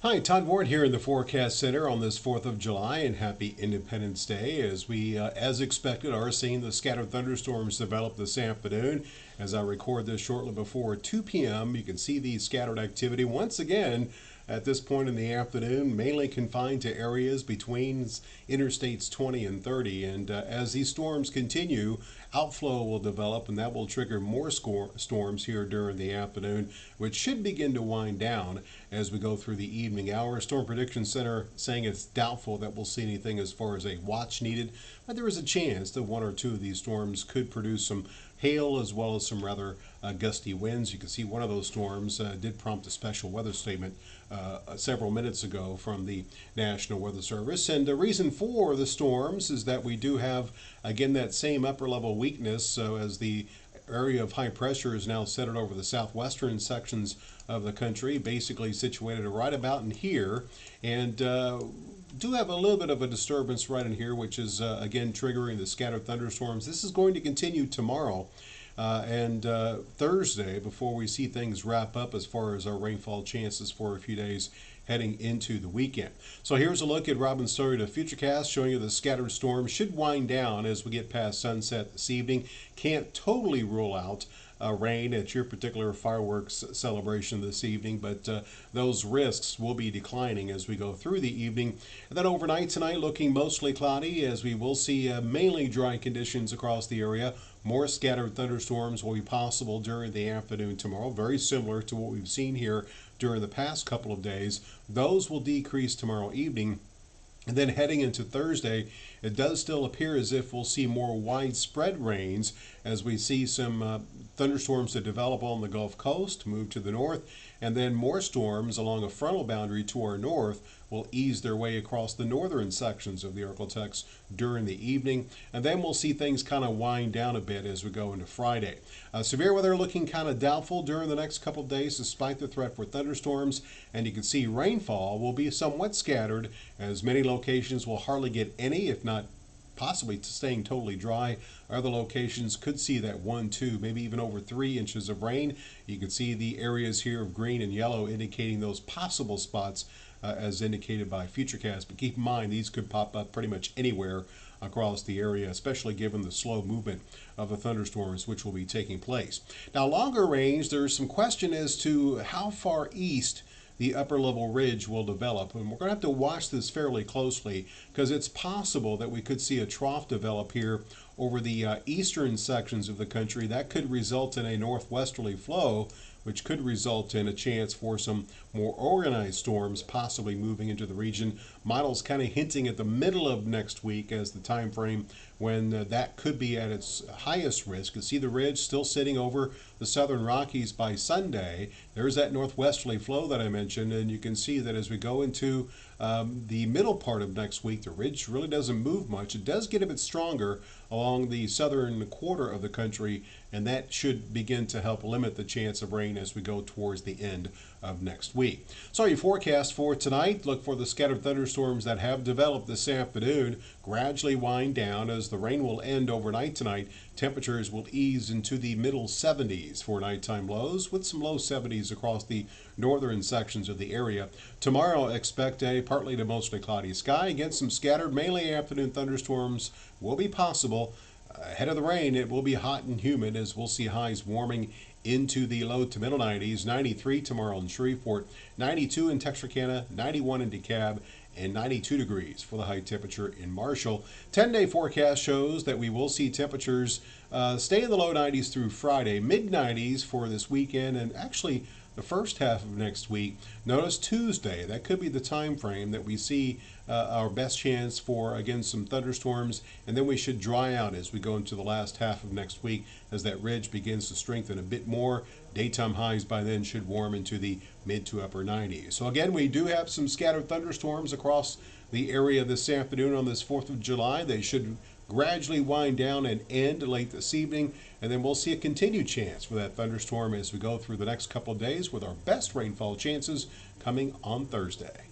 Hi, Todd Ward here in the Forecast Center on this 4th of July, and happy Independence Day as we, as expected, are seeing the scattered thunderstorms develop this afternoon. As I record this shortly before 2 p.m., you can see the scattered activity once again at this point in the afternoon, mainly confined to areas between interstates 20 and 30. And as these storms continue, outflow will develop, and that will trigger more storms here during the afternoon, which should begin to wind down as we go through the evening hours. Storm Prediction Center saying it's doubtful that we'll see anything as far as a watch needed, but there is a chance that one or two of these storms could produce some hail as well as some rather gusty winds. You can see one of those storms did prompt a special weather statement several minutes ago from the National Weather Service. And the reason for the storms is that we do have, again, that same upper level weakness. So as the area of high pressure is now centered over the southwestern sections of the country, basically situated right about in here, and do have a little bit of a disturbance right in here, which is again triggering the scattered thunderstorms. This is going to continue tomorrow and Thursday before we see things wrap up as far as our rainfall chances for a few days heading into the weekend. So here's a look at Robin's Story Futurecast showing you the scattered storms should wind down as we get past sunset this evening. Can't totally rule out rain at your particular fireworks celebration this evening, but those risks will be declining as we go through the evening. And then overnight tonight, looking mostly cloudy as we will see mainly dry conditions across the area. More scattered thunderstorms will be possible during the afternoon tomorrow, very similar to what we've seen here during the past couple of days. Those will decrease tomorrow evening. And then heading into Thursday, it does still appear as if we'll see more widespread rains as we see some thunderstorms that develop on the Gulf Coast, move to the north, and then more storms along a frontal boundary to our north will ease their way across the northern sections of the Arctic during the evening. And then we'll see things kind of wind down a bit as we go into Friday. Severe weather looking kind of doubtful during the next couple of days despite the threat for thunderstorms. And you can see rainfall will be somewhat scattered as many locations will hardly get any, if not possibly staying totally dry. Other locations could see that 1, 2, maybe even over 3 inches of rain. You can see the areas here of green and yellow indicating those possible spots as indicated by Futurecast. But keep in mind, these could pop up pretty much anywhere across the area, especially given the slow movement of the thunderstorms which will be taking place. Now, longer range, there's some question as to how far east the upper level ridge will develop. And we're going to have to watch this fairly closely because it's possible that we could see a trough develop here over the eastern sections of the country. That could result in a northwesterly flow, which could result in a chance for some more organized storms possibly moving into the region. Models kind of hinting at the middle of next week as the time frame when that could be at its highest risk. You see the ridge still sitting over the southern Rockies by Sunday. There's that northwesterly flow that I mentioned, and you can see that as we go into the middle part of next week, the ridge really doesn't move much. It does get a bit stronger along the southern quarter of the country, and that should begin to help limit the chance of rain as we go towards the end of next week. So your forecast for tonight, look for the scattered thunderstorms that have developed this afternoon gradually wind down as the rain will end overnight tonight. Temperatures will ease into the middle 70s for nighttime lows with some low 70s across the northern sections of the area. Tomorrow, expect a partly to mostly cloudy sky. Again, some scattered, mainly afternoon thunderstorms will be possible. Ahead of the rain, it will be hot and humid as we'll see highs warming into the low to middle 90s. 93 tomorrow in Shreveport, 92 in Texarkana, 91 in DeKalb, and 92 degrees for the high temperature in Marshall. 10-day forecast shows that we will see temperatures stay in the low 90s through Friday, mid 90s for this weekend, and actually the first half of next week. Notice Tuesday, that could be the time frame that we see our best chance for, again, some thunderstorms, and then we should dry out as we go into the last half of next week as that ridge begins to strengthen a bit more. Daytime highs by then should warm into the mid to upper 90s. So again, we do have some scattered thunderstorms across the area this afternoon on this 4th of July. They should gradually wind down and end late this evening, and then we'll see a continued chance for that thunderstorm as we go through the next couple of days with our best rainfall chances coming on Thursday.